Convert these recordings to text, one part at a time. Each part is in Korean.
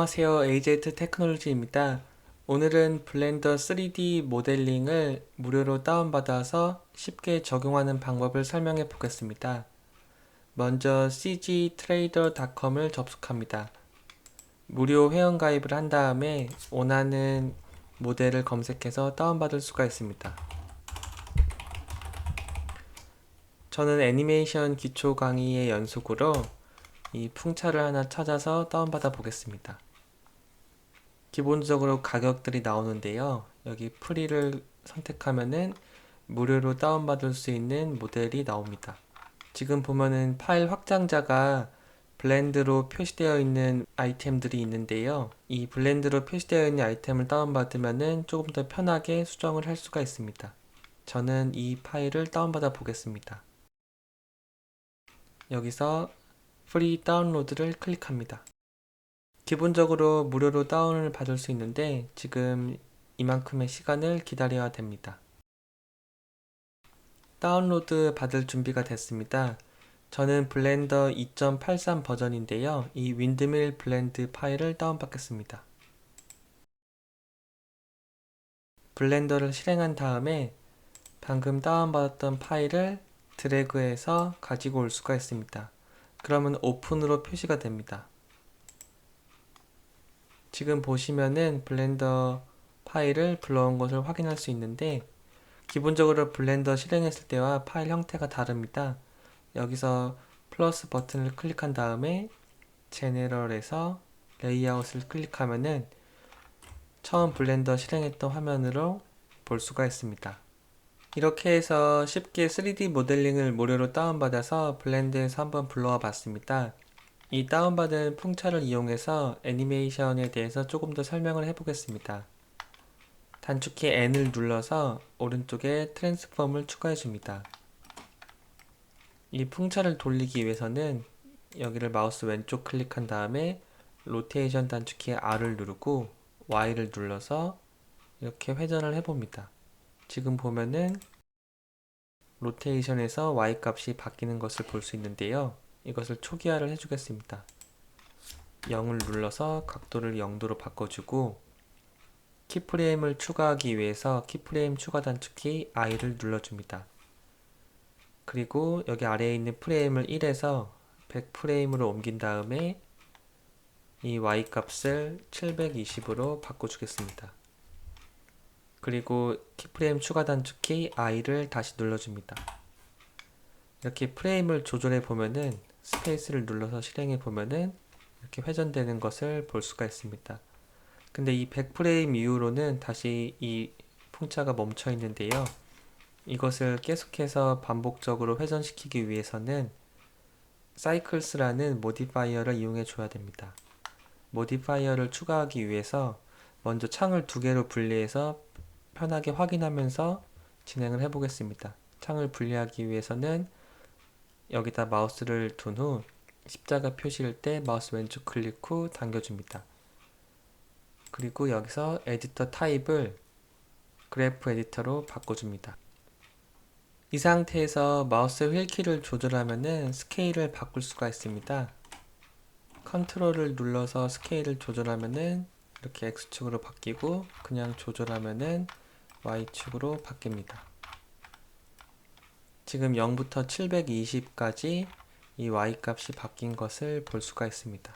안녕하세요. AZ 테크놀로지입니다. 오늘은 블렌더 3D 모델링을 무료로 다운받아서 쉽게 적용하는 방법을 설명해 보겠습니다. 먼저 cgtrader.com을 접속합니다. 무료 회원가입을 한 다음에 원하는 모델을 검색해서 다운받을 수가 있습니다. 저는 애니메이션 기초 강의의 연속으로 이 풍차를 하나 찾아서 다운받아 보겠습니다. 기본적으로 가격들이 나오는데요. 여기 프리를 선택하면은 무료로 다운받을 수 있는 모델이 나옵니다. 지금 보면은 파일 확장자가 블렌드로 표시되어 있는 아이템들이 있는데요. 이 블렌드로 표시되어 있는 아이템을 다운받으면은 조금 더 편하게 수정을 할 수가 있습니다. 저는 이 파일을 다운받아 보겠습니다. 여기서 프리 다운로드를 클릭합니다. 기본적으로 무료로 다운을 받을 수 있는데 지금 이만큼의 시간을 기다려야 됩니다. 다운로드 받을 준비가 됐습니다. 저는 블렌더 2.83 버전인데요. 이 윈드밀 블렌드 파일을 다운받겠습니다. 블렌더를 실행한 다음에 방금 다운받았던 파일을 드래그해서 가지고 올 수가 있습니다. 그러면 오픈으로 표시가 됩니다. 지금 보시면은 블렌더 파일을 불러온 것을 확인할 수 있는데 기본적으로 블렌더 실행했을 때와 파일 형태가 다릅니다. 여기서 플러스 버튼을 클릭한 다음에 제네럴에서 레이아웃을 클릭하면은 처음 블렌더 실행했던 화면으로 볼 수가 있습니다. 이렇게 해서 쉽게 3D 모델링을 무료로 다운받아서 블렌드에서 한번 불러와 봤습니다. 이 다운받은 풍차를 이용해서 애니메이션에 대해서 조금 더 설명을 해보겠습니다. 단축키 N을 눌러서 오른쪽에 트랜스폼을 추가해 줍니다. 이 풍차를 돌리기 위해서는 여기를 마우스 왼쪽 클릭한 다음에 로테이션 단축키 R을 누르고 Y를 눌러서 이렇게 회전을 해봅니다. 지금 보면은 로테이션에서 Y 값이 바뀌는 것을 볼 수 있는데요. 이것을 초기화를 해주겠습니다. 0을 눌러서 각도를 0도로 바꿔주고 키프레임을 추가하기 위해서 키프레임 추가 단축키 I를 눌러줍니다. 그리고 여기 아래에 있는 프레임을 1에서 100프레임으로 옮긴 다음에 이 Y 값을 720으로 바꿔주겠습니다. 그리고 키프레임 추가 단축키 I를 다시 눌러줍니다. 이렇게 프레임을 조절해 보면은 스페이스를 눌러서 실행해 보면은 이렇게 회전되는 것을 볼 수가 있습니다. 근데 이 100프레임 이후로는 다시 이 풍차가 멈춰 있는데요. 이것을 계속해서 반복적으로 회전시키기 위해서는 cycles라는 모디파이어를 이용해 줘야 됩니다. 모디파이어를 추가하기 위해서 먼저 창을 두 개로 분리해서 편하게 확인하면서 진행을 해 보겠습니다. 창을 분리하기 위해서는 여기다 마우스를 둔 후 십자가 표시일 때 마우스 왼쪽 클릭 후 당겨줍니다. 그리고 여기서 에디터 타입을 그래프 에디터로 바꿔줍니다. 이 상태에서 마우스 휠키를 조절하면은 스케일을 바꿀 수가 있습니다. 컨트롤을 눌러서 스케일을 조절하면은 이렇게 X축으로 바뀌고 그냥 조절하면은 Y축으로 바뀝니다. 지금 0부터 720까지 이 Y 값이 바뀐 것을 볼 수가 있습니다.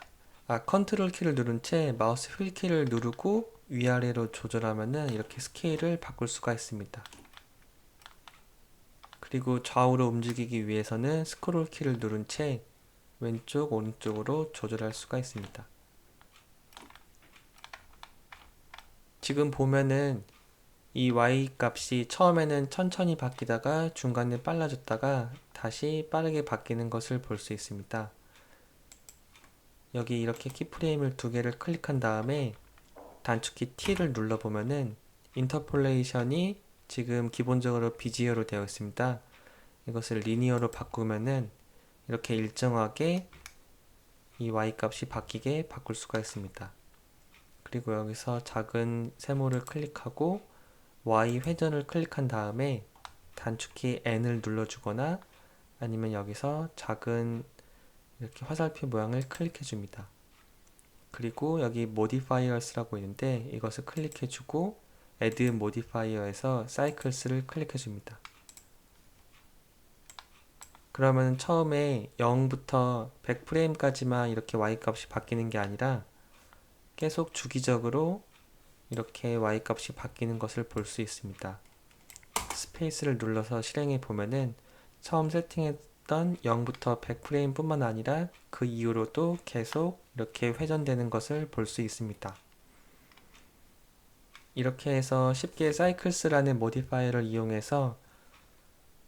컨트롤 키를 누른 채 마우스 휠 키를 누르고 위아래로 조절하면은 이렇게 스케일을 바꿀 수가 있습니다. 그리고 좌우로 움직이기 위해서는 스크롤 키를 누른 채 왼쪽, 오른쪽으로 조절할 수가 있습니다. 지금 보면은 이 Y 값이 처음에는 천천히 바뀌다가 중간에 빨라졌다가 다시 빠르게 바뀌는 것을 볼 수 있습니다. 여기 이렇게 키프레임을 두 개를 클릭한 다음에 단축키 T를 눌러보면은 인터폴레이션이 지금 기본적으로 비지어로 되어 있습니다. 이것을 리니어로 바꾸면은 이렇게 일정하게 이 Y 값이 바뀌게 바꿀 수가 있습니다. 그리고 여기서 작은 세모를 클릭하고 Y 회전을 클릭한 다음에 단축키 N을 눌러주거나 아니면 여기서 작은 이렇게 화살표 모양을 클릭해 줍니다. 그리고 여기 modifiers라고 있는데 이것을 클릭해주고 add modifier에서 cycles를 클릭해줍니다. 그러면 처음에 0부터 100프레임까지만 이렇게 y 값이 바뀌는 게 아니라 계속 주기적으로 이렇게 y 값이 바뀌는 것을 볼 수 있습니다. 스페이스를 눌러서 실행해 보면은 처음 세팅했던 0부터 100프레임 뿐만 아니라 그 이후로도 계속 이렇게 회전되는 것을 볼 수 있습니다. 이렇게 해서 쉽게 cycles라는 모디파이어를 이용해서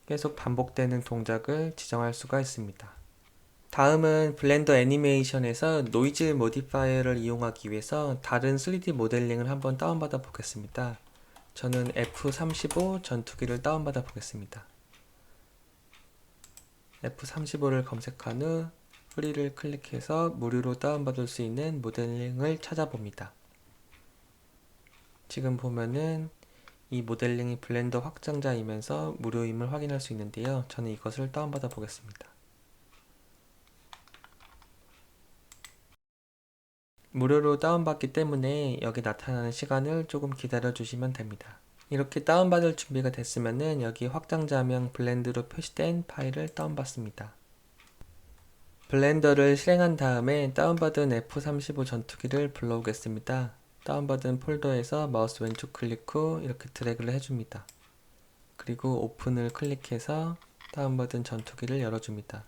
계속 반복되는 동작을 지정할 수가 있습니다. 다음은 블렌더 애니메이션에서 노이즈 모디파이어를 이용하기 위해서 다른 3D 모델링을 한번 다운받아 보겠습니다. 저는 F35 전투기를 다운받아 보겠습니다. F35를 검색한 후 프리를 클릭해서 무료로 다운받을 수 있는 모델링을 찾아봅니다. 지금 보면은 이 모델링이 블렌더 확장자이면서 무료임을 확인할 수 있는데요. 저는 이것을 다운받아 보겠습니다. 무료로 다운받기 때문에 여기 나타나는 시간을 조금 기다려 주시면 됩니다. 이렇게 다운받을 준비가 됐으면은 여기 확장자명 블렌드로 표시된 파일을 다운받습니다. 블렌더를 실행한 다음에 다운받은 F35 전투기를 불러오겠습니다. 다운받은 폴더에서 마우스 왼쪽 클릭 후 이렇게 드래그를 해줍니다. 그리고 오픈을 클릭해서 다운받은 전투기를 열어줍니다.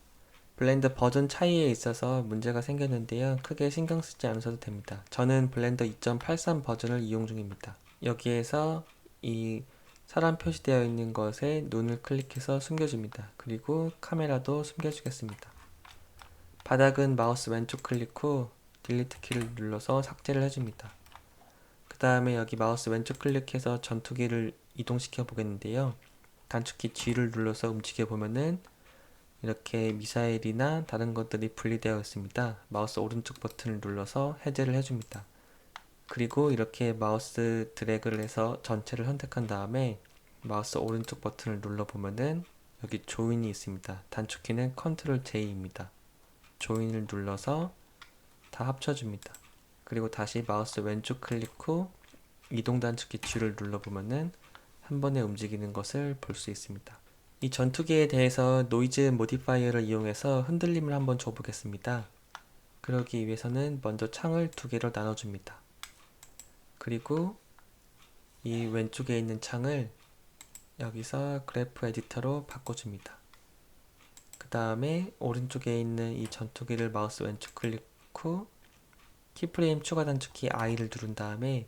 블렌더 버전 차이에 있어서 문제가 생겼는데요. 크게 신경 쓰지 않으셔도 됩니다. 저는 블렌더 2.83 버전을 이용 중입니다. 여기에서 이 사람 표시되어 있는 것에 눈을 클릭해서 숨겨줍니다. 그리고 카메라도 숨겨주겠습니다. 바닥은 마우스 왼쪽 클릭 후 딜리트 키를 눌러서 삭제를 해줍니다. 그 다음에 여기 마우스 왼쪽 클릭해서 전투기를 이동시켜 보겠는데요. 단축키 G를 눌러서 움직여 보면은 이렇게 미사일이나 다른 것들이 분리되어 있습니다. 마우스 오른쪽 버튼을 눌러서 해제를 해줍니다. 그리고 이렇게 마우스 드래그를 해서 전체를 선택한 다음에 마우스 오른쪽 버튼을 눌러보면은 여기 조인이 있습니다. 단축키는 Ctrl J입니다. 조인을 눌러서 다 합쳐줍니다. 그리고 다시 마우스 왼쪽 클릭 후 이동 단축키 G를 눌러보면은 한 번에 움직이는 것을 볼 수 있습니다. 이 전투기에 대해서 노이즈 모디파이어를 이용해서 흔들림을 한번 줘보겠습니다. 그러기 위해서는 먼저 창을 두 개로 나눠줍니다. 그리고 이 왼쪽에 있는 창을 여기서 그래프 에디터로 바꿔줍니다. 그 다음에 오른쪽에 있는 이 전투기를 마우스 왼쪽 클릭 후 키프레임 추가 단축키 I를 누른 다음에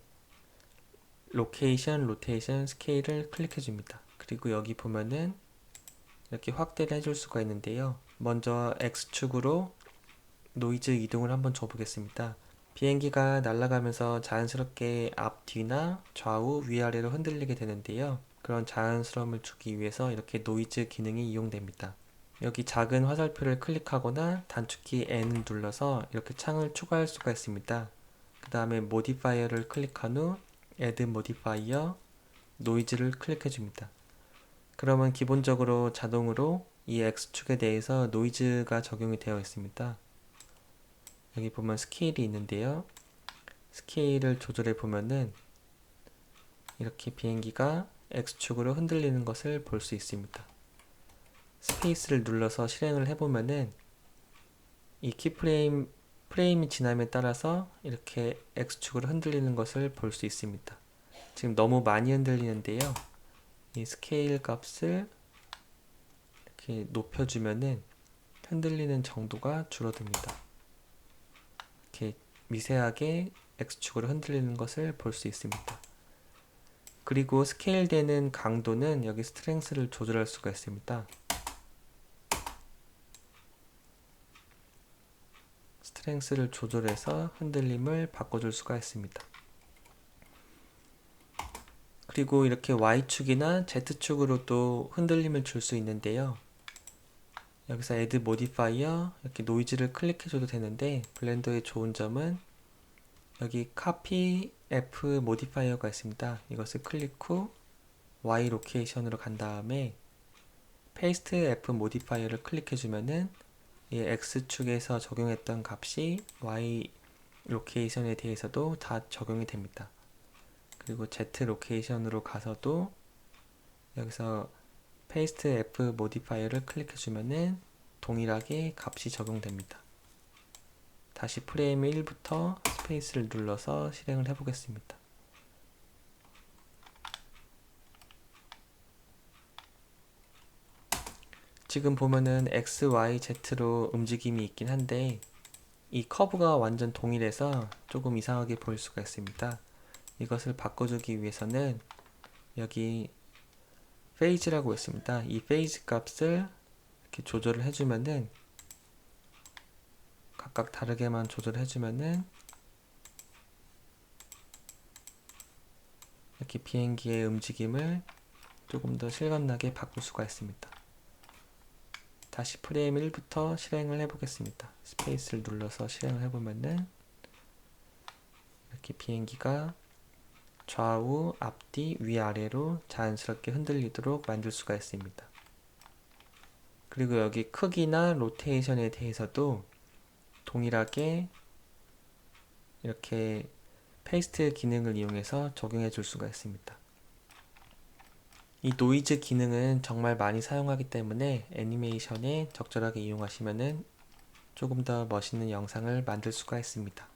로케이션, 로테이션, 스케일을 클릭해 줍니다. 그리고 여기 보면은 이렇게 확대를 해줄 수가 있는데요. 먼저 X축으로 노이즈 이동을 한번 줘보겠습니다. 비행기가 날아가면서 자연스럽게 앞, 뒤나 좌우, 위아래로 흔들리게 되는데요. 그런 자연스러움을 주기 위해서 이렇게 노이즈 기능이 이용됩니다. 여기 작은 화살표를 클릭하거나 단축키 N을 눌러서 이렇게 창을 추가할 수가 있습니다. 그 다음에 모디파이어를 클릭한 후 Add Modifier, 노이즈를 클릭해 줍니다. 그러면 기본적으로 자동으로 이 X축에 대해서 노이즈가 적용이 되어 있습니다. 여기 보면 스케일이 있는데요. 스케일을 조절해 보면은 이렇게 비행기가 X축으로 흔들리는 것을 볼 수 있습니다. 스페이스를 눌러서 실행을 해보면은 이 프레임이 지남에 따라서 이렇게 X축으로 흔들리는 것을 볼 수 있습니다. 지금 너무 많이 흔들리는데요. 이 스케일 값을 이렇게 높여주면은 흔들리는 정도가 줄어듭니다. 이렇게 미세하게 X축으로 흔들리는 것을 볼 수 있습니다. 그리고 스케일 되는 강도는 여기 스트렝스를 조절할 수가 있습니다. 스트렝스를 조절해서 흔들림을 바꿔줄 수가 있습니다. 그리고 이렇게 Y축이나 Z축으로도 흔들림을 줄 수 있는데요. 여기서 Add Modifier 이렇게 노이즈를 클릭해줘도 되는데 블렌더의 좋은 점은 여기 Copy F Modifier가 있습니다. 이것을 클릭 후 Y 로케이션으로 간 다음에 Paste F Modifier를 클릭해주면은 이 X축에서 적용했던 값이 Y 로케이션에 대해서도 다 적용이 됩니다. 그리고 Z 로케이션으로 가서도 여기서 페이스트 F 모디파이어를 클릭해 주면은 동일하게 값이 적용됩니다. 다시 프레임 1부터 스페이스를 눌러서 실행을 해 보겠습니다. 지금 보면은 X, Y, Z로 움직임이 있긴 한데 이 커브가 완전 동일해서 조금 이상하게 보일 수가 있습니다. 이것을 바꿔주기 위해서는 여기 페이지라고 있습니다. 이 페이지 값을 이렇게 조절을 해주면은 각각 다르게만 조절해주면은 이렇게 비행기의 움직임을 조금 더 실감나게 바꿀 수가 있습니다. 다시 프레임 1부터 실행을 해보겠습니다. 스페이스를 눌러서 실행을 해보면은 이렇게 비행기가 좌우, 앞뒤, 위아래로 자연스럽게 흔들리도록 만들 수가 있습니다. 그리고 여기 크기나 로테이션에 대해서도 동일하게 이렇게 페이스트 기능을 이용해서 적용해 줄 수가 있습니다. 이 노이즈 기능은 정말 많이 사용하기 때문에 애니메이션에 적절하게 이용하시면 조금 더 멋있는 영상을 만들 수가 있습니다.